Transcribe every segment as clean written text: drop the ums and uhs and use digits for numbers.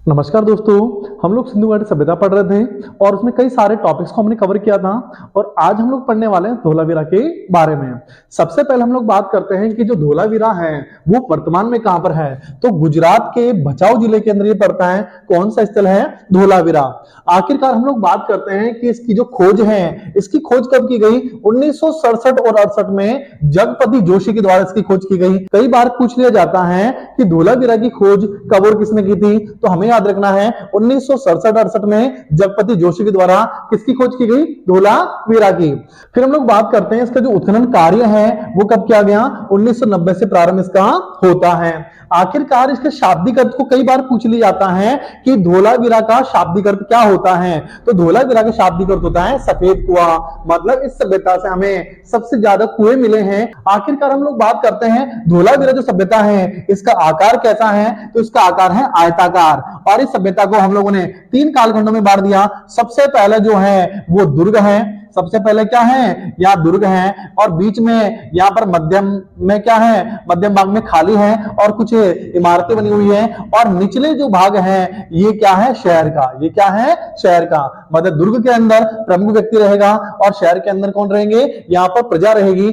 नमस्कार दोस्तों। हम लोग सिंधु घाटी सभ्यता पढ़ रहे थे और उसमें कई सारे टॉपिक्स को हमने कवर किया था और आज हम लोग पढ़ने वाले हैं धोलावीरा के बारे में। सबसे पहले हम लोग बात करते हैं कि जो धोलावीरा है वो वर्तमान में कहां पर है। तो गुजरात के भचाऊ जिले के अंदर ये पड़ता है। कौन सा स्थल है? धोलावीरा। आखिरकार हम लोग बात करते हैं कि इसकी जो खोज है, इसकी खोज कब की गई? 1967 और 68 में जगपति जोशी के द्वारा इसकी खोज की गई। कई बार पूछ लिया जाता है कि धोलावीरा की खोज कब और किसने की थी, तो हमें याद रखना है 1967-68 में जगपति जोशी के द्वारा किसकी खोज की गई? धोलावीरा की। फिर हम लोग बात करते हैं इसका जो उत्खनन कार्य है वो कब किया गया? 1990 से प्रारंभ इसका होता है। आखिरकार इसके शाब्दिक अर्थ को कई बार पूछ लिया जाता है कि धोलावीरा का शाब्दिक अर्थ क्या होता है। तो धोलावीरा का शाब्दिक अर्थ होता है सफेद कुआं। मतलब इस सभ्यता से हमें सबसे ज्यादा कुएं मिले हैं। आखिरकार हम लोग बात करते हैं धोलावीरा जो सभ्यता है इसका आकार कैसा है, तो इसका आकार है आयताकार। और इस सभ्यता को हम लोगों ने 3 कालखंडों में बांट दिया। सबसे पहले जो है वो दुर्ग है। सबसे पहले क्या है? यहाँ दुर्ग है और बीच में यहाँ पर मध्यम में क्या है? मध्यम भाग में खाली है और कुछ इमारतें बनी हुई है और निचले जो भाग है ये क्या है? शहर का। ये क्या है? शहर का। मतलब दुर्ग के अंदर प्रमुख व्यक्ति रहेगा और शहर के अंदर कौन रहेंगे? यहाँ पर प्रजा रहेगी।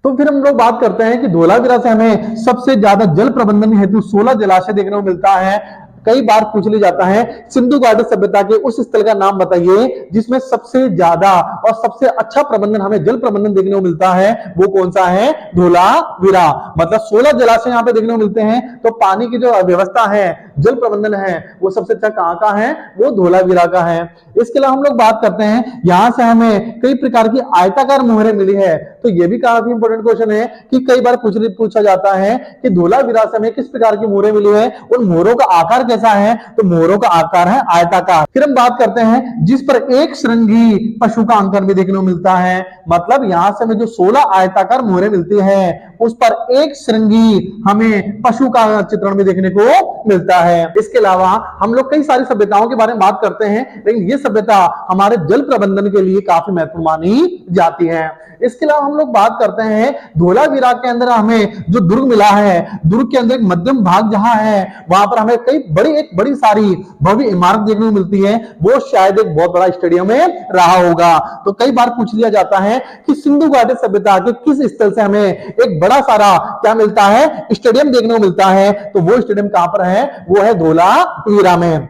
तो फिर हम लोग बात करते हैं कि धोलावीरा से हमें सबसे ज्यादा जल प्रबंधन हेतु 16 जलाशय देखने को मिलता है। कई बार पूछ लिया जाता है सिंधु घाटी सभ्यता के उस स्थल का नाम बताइए जिसमें सबसे ज्यादा और सबसे अच्छा प्रबंधन, हमें जल प्रबंधन देखने को मिलता है। वो कौन सा है? धोलावीरा। मतलब 16 जलाशय यहाँ पे देखने को मिलते हैं। तो पानी की जो व्यवस्था है, जल प्रबंधन है, वो सबसे अच्छा कहां का है? वो धोलावीरा का है। इसके अलावा हम लोग बात करते हैं यहां से हमें कई प्रकार की आयताकार मोहरें मिली है। तो ये भी काफी इंपॉर्टेंट क्वेश्चन है कि कई बार पूछा जाता है कि धोलावीरा से हमें किस प्रकार की मोहरें मिली है, उन मोहरों का आकार कैसा है? तो मोहरों का आकार है आयताकार। फिर हम बात करते हैं जिस पर एक श्रृंगी पशु का अंकन भी देखने को मिलता है। मतलब यहां से हमें जो 16 आयताकार मोहरें मिलती है उस पर एक श्रृंगी हमें पशु का चित्रण भी देखने को मिलता है। इसके अलावा हम लोग कई सारी सभ्यताओं के बारे में बात करते हैं, लेकिन ये सभ्यता हमारे जल प्रबंधन के लिए काफी महत्वपूर्ण मानी जाती है। इसके अलावा हम लोग बात करते हैं धोलावीरा के अंदर हमें जो दुर्ग मिला है, दुर्ग के अंदर एक मध्यम भाग जहां है वहां पर हमें एक बड़ी सारी भव्य इमारत देखने को मिलती है। वो शायद एक बहुत बड़ा स्टेडियम में रहा होगा। तो कई बार पूछ लिया जाता है कि सिंधु घाटी सभ्यता के किस स्थल से हमें एक बड़ा सारा क्या मिलता है? स्टेडियम देखने को मिलता है। तो वो स्टेडियम कहां पर है? वो है धोलावीरा में।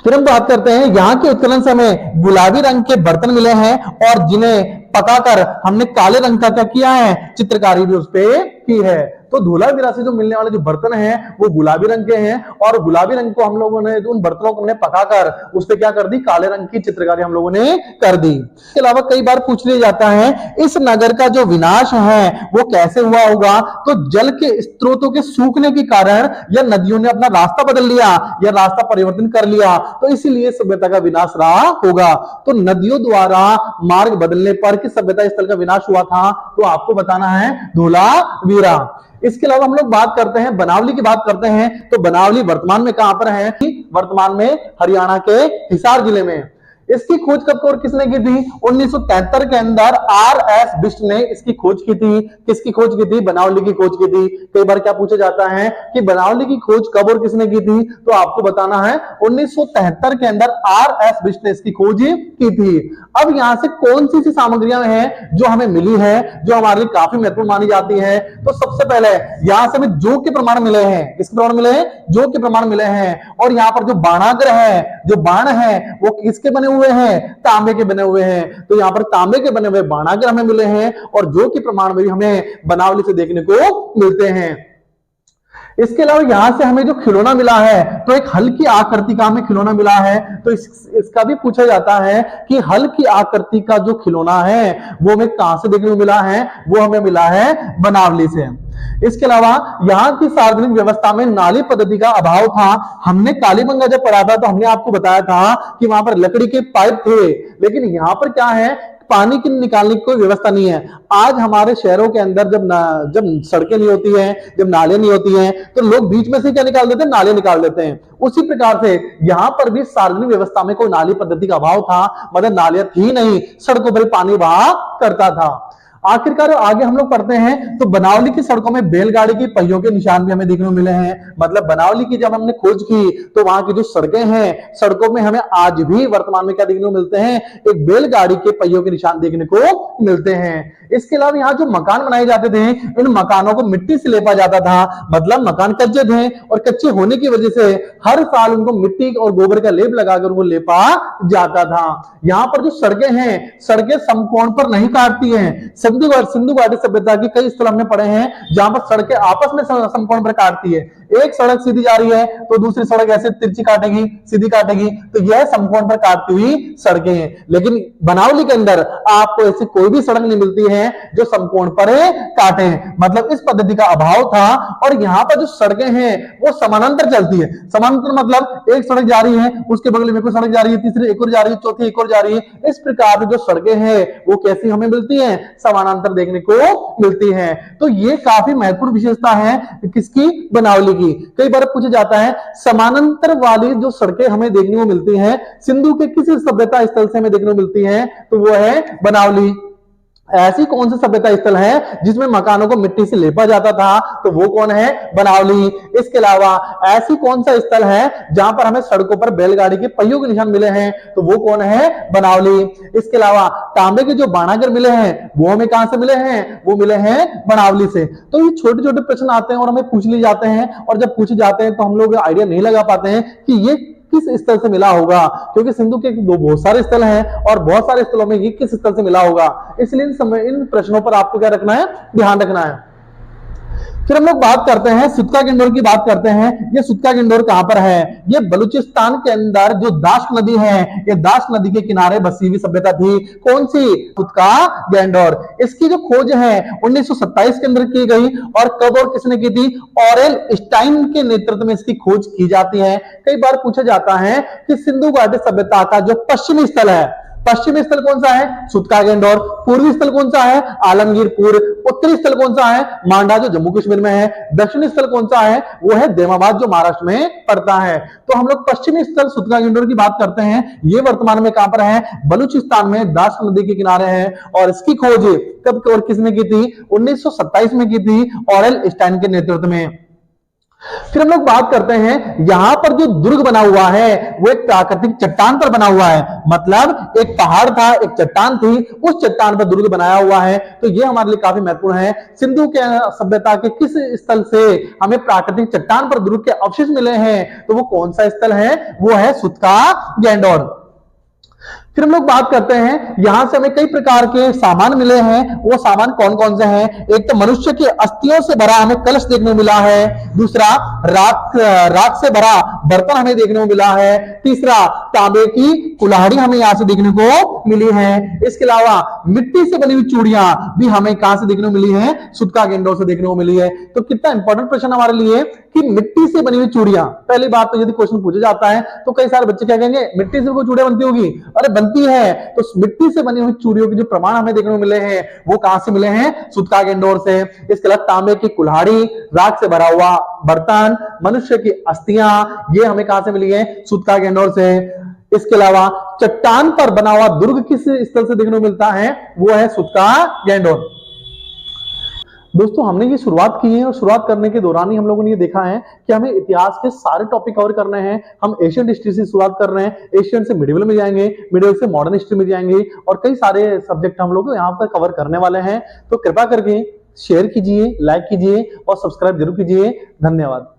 फिर हम बात करते हैं यहाँ के उत्खनन से हमें गुलाबी रंग के बर्तन मिले हैं और जिन्हें पकाकर हमने काले रंग का क्या किया है? चित्रकारी भी उस पे की है। तो धोलावीरा से जो मिलने वाले जो बर्तन हैं वो गुलाबी रंग के हैं और गुलाबी रंग को हम लोगों ने उन बर्तनों को हमने पकाकर उस पे क्या कर दी? काले रंग की चित्रकारी हम लोगों ने कर दी। इसके अलावा कई बार पूछ लिया जाता है इस नगर का जो विनाश है वो कैसे हुआ होगा? तो जल के स्रोतों के सूखने के कारण या नदियों ने अपना रास्ता बदल लिया या रास्ता परिवर्तन कर लिया, तो इसीलिए सभ्यता का विनाश रहा होगा। तो नदियों द्वारा मार्ग बदलने पर किस सभ्यता स्थल का विनाश हुआ था? तो आपको बताना है धोलावीरा। इसके अलावा हम लोग बात करते हैं बनावली की बात करते हैं। तो बनावली वर्तमान में कहां पर है? वर्तमान में हरियाणा के हिसार जिले में। इसकी खोज कब और किसने की थी? 1973 के अंदर आर.एस. बिष्ट ने इसकी खोज की थी। किसकी खोज की थी? बनावली की खोज की थी। कई बार क्या पूछा जाता है कि बनावली की खोज कब और किसने की थी? तो आपको बताना है 1973 के अंदर आर.एस. बिष्ट ने इसकी खोज की थी। अब यहां से कौन सी सामग्रियां हैं जो हमें मिली है, जो हमारे लिए काफी महत्वपूर्ण मानी जाती है? तो सबसे पहले यहां से हमें जौ के प्रमाण मिले हैं। किसके प्रमाण मिले हैं? जौ के प्रमाण मिले हैं। और यहां पर जो बाणाग्र है, जो बाण है, वो किसके बने हुए हैं? तांबे के बने हुए हैं। तो यहां पर तांबे के बने हुए बाणाग्र हमें मिले हैं और जौ के प्रमाण भी हमें बनावली से देखने को मिलते हैं। इसके अलावा यहां से हमें जो खिलौना मिला है तो एक हल्की आकृति का हमें खिलौना मिला है। तो इसका भी पूछा जाता है कि हल्की आकृति का जो खिलौना है वो हमें कहां से देखने को मिला है? वो हमें मिला है बनावली से। इसके अलावा यहाँ की सार्वजनिक व्यवस्था में नाली पद्धति का अभाव था। हमने कालीबंगा जब पढ़ा था तो हमने आपको बताया था कि वहां पर लकड़ी के पाइप थे, लेकिन यहाँ पर क्या है? पानी की निकालने की कोई व्यवस्था नहीं है। आज हमारे शहरों के अंदर जब सड़कें नहीं होती हैं, जब नाले नहीं होती हैं, तो लोग बीच में से क्या निकाल देते हैं? नाले निकाल देते हैं। उसी प्रकार से यहां पर भी सार्वजनिक व्यवस्था में कोई नाली पद्धति का अभाव था। मतलब नालियां थी नहीं, सड़कों पर पानी बहा करता था। आखिरकार आगे हम लोग पढ़ते हैं तो बनावली की सड़कों में बैलगाड़ी की पहियों के निशान भी हमें देखने को मिले हैं। मतलब बनावली की जब हमने खोज की तो वहां की जो सड़कें हैं, सड़कों में हमें आज भी वर्तमान में क्या देखने को मिलते हैं, एक बैलगाड़ी के पहियों के निशान देखने को मिलते हैं। इसके अलावा यहाँ जो मकान बनाए जाते थे, इन मकानों को मिट्टी से लेपा जाता था। मतलब मकान कच्चे थे और कच्चे होने की वजह से हर साल उनको मिट्टी और गोबर का लेप लगाकर उनको लेपा जाता था। यहाँ पर जो सड़कें हैं, सड़कें समकोण पर नहीं काटती हैं। सिंधु घाटी सभ्यता की कई स्थल हमने पढ़े हैं जहां पर सड़कें आपस में समकोण पर काटती है। एक सड़क सीधी जा रही है तो दूसरी सड़क ऐसे तिरछी काटेगी, सीधी काटेगी, तो यह समकोण पर काटती हुई सड़कें हैं। लेकिन बनावली के अंदर आपको ऐसी कोई भी सड़क नहीं मिलती है जो समकोण पर काटे। मतलब इस पद्धति का अभाव था और यहाँ पर जो सड़कें हैं वो समानांतर चलती है। समानांतर मतलब एक सड़क जा रही है, उसके बगल में कोई सड़क जा रही है, तीसरी एक और जा रही है, चौथी एक और जा रही है। इस प्रकार की जो सड़कें हैं वो कैसी हमें मिलती हैं, समानांतर देखने को मिलती हैं। तो ये काफी महत्वपूर्ण विशेषता है किसकी, बनावली की। कई बार पूछा जाता है समानांतर वाली जो सड़कें हमें देखने को मिलती हैं सिंधु के किसी सभ्यता स्थल से हमें देखने को मिलती हैं, तो वो है बनावली। ऐसी कौन सी सभ्यता स्थल है जिसमें मकानों को मिट्टी से लेपा जाता था, तो वो कौन है, बनावली। इसके अलावा ऐसी कौन सा स्थल है जहां पर हमें सड़कों पर बैलगाड़ी के पहियों के निशान मिले हैं, तो वो कौन है, बनावली। इसके अलावा तांबे के जो बाणागर मिले हैं वो हमें कहां से मिले हैं, वो मिले हैं बनावली से। तो ये छोटे छोटे प्रश्न आते हैं और हमें पूछ लिए जाते हैं, और जब पूछे जाते हैं तो हम लोग आइडिया नहीं लगा पाते हैं कि ये किस स्थल से मिला होगा, क्योंकि सिंधु के बहुत सारे स्थल हैं और बहुत सारे स्थलों में ये किस स्थल से मिला होगा। इसलिए इन प्रश्नों पर आपको क्या रखना है, ध्यान रखना है। फिर हम लोग बात करते हैं सुत्का गिंडोर की बात करते हैं। ये सुत्का गिंडोर कहां पर है, ये बलूचिस्तान के अंदर जो दाश्त नदी है, ये दाश्त नदी के किनारे बसी हुई सभ्यता थी। कौन सी, सुत्का गिंडोर। इसकी जो खोज है 1927 के अंदर की गई और कब और किसने की थी, ऑरेल स्टाइन के नेतृत्व में इसकी खोज की जाती है। कई बार पूछा जाता है कि सिंधु घाटी सभ्यता का जो पश्चिमी स्थल है, पश्चिमी स्थल कौन सा है, सुत्का गिंडोर। पूर्वी स्थल कौन सा है, आलमगीरपुर। उत्तरी स्थल कौन सा है, मांडा जो जम्मू कश्मीर में है। दक्षिणी स्थल कौन सा है, वो है देमाबाद जो महाराष्ट्र में पड़ता है। तो हम लोग पश्चिमी स्थल सुत्का गिंडोर की बात करते हैं। ये वर्तमान में कहां पर है, बलूचिस्तान में दाश्त नदी के किनारे है। और इसकी खोज कब और किसने की थी, 1927 में की थी, ऑरेल स्टाइन के नेतृत्व में। फिर हम लोग बात करते हैं यहां पर जो दुर्ग बना हुआ है वो एक प्राकृतिक चट्टान पर बना हुआ है। मतलब एक पहाड़ था, एक चट्टान थी, उस चट्टान पर दुर्ग बनाया हुआ है। तो ये हमारे लिए काफी महत्वपूर्ण है। सिंधु के सभ्यता के किस स्थल से हमें प्राकृतिक चट्टान पर दुर्ग के अवशेष मिले हैं, तो वो कौन सा स्थल है, वो है सुत्का गिंडोर। फिर हम लोग बात करते हैं यहां से हमें कई प्रकार के सामान मिले हैं। वो सामान कौन कौन से हैं, एक तो मनुष्य की अस्थियों से भरा हमें कलश देखने को मिला है। दूसरा राख से भरा बर्तन हमें देखने को मिला है। तीसरा तांबे की कुल्हाड़ी हमें यहां से देखने को मिली है। इसके अलावा मिट्टी से बनी हुई चूड़ियां भी हमें कहां से देखने को मिली है, सुत्का गिंडोर से देखने को मिली है। तो कितना इंपॉर्टेंट प्रश्न हमारे लिए कि मिट्टी से बनी हुई चूड़ियां। पहली बात तो यदि क्वेश्चन पूछा जाता है तो कई सारे बच्चे क्या कहेंगे, मिट्टी से कोई चूड़ियां बनती होगी, अरे बनती है। तो मिट्टी से बनी हुई चूड़ियों के जो प्रमाण हमें देखने को मिले हैं वो कहां से मिले हैं, सुत्का गिंडोर से। इसके अलावा तांबे की कुल्हाड़ी, राख से भरा हुआ बर्तन, मनुष्य की अस्थियां, ये हमें कहां से मिली है, सुत्का गिंडोर से। इसके अलावा चट्टान पर बना हुआ दुर्ग किस स्थल से देखने को मिलता है, वो है सुत्का गिंडोर। दोस्तों हमने ये शुरुआत की है और शुरुआत करने के दौरान ही हम लोगों ने ये देखा है कि हमें इतिहास के सारे टॉपिक कवर करने हैं। हम एशियन हिस्ट्री से शुरुआत कर रहे हैं, एशियन से मिडिवल में जाएंगे, मिडिवल से मॉडर्न हिस्ट्री में जाएंगे और कई सारे सब्जेक्ट हम लोग यहाँ पर कवर करने वाले हैं। तो कृपा करके शेयर कीजिए, लाइक कीजिए और सब्सक्राइब जरूर कीजिए। धन्यवाद।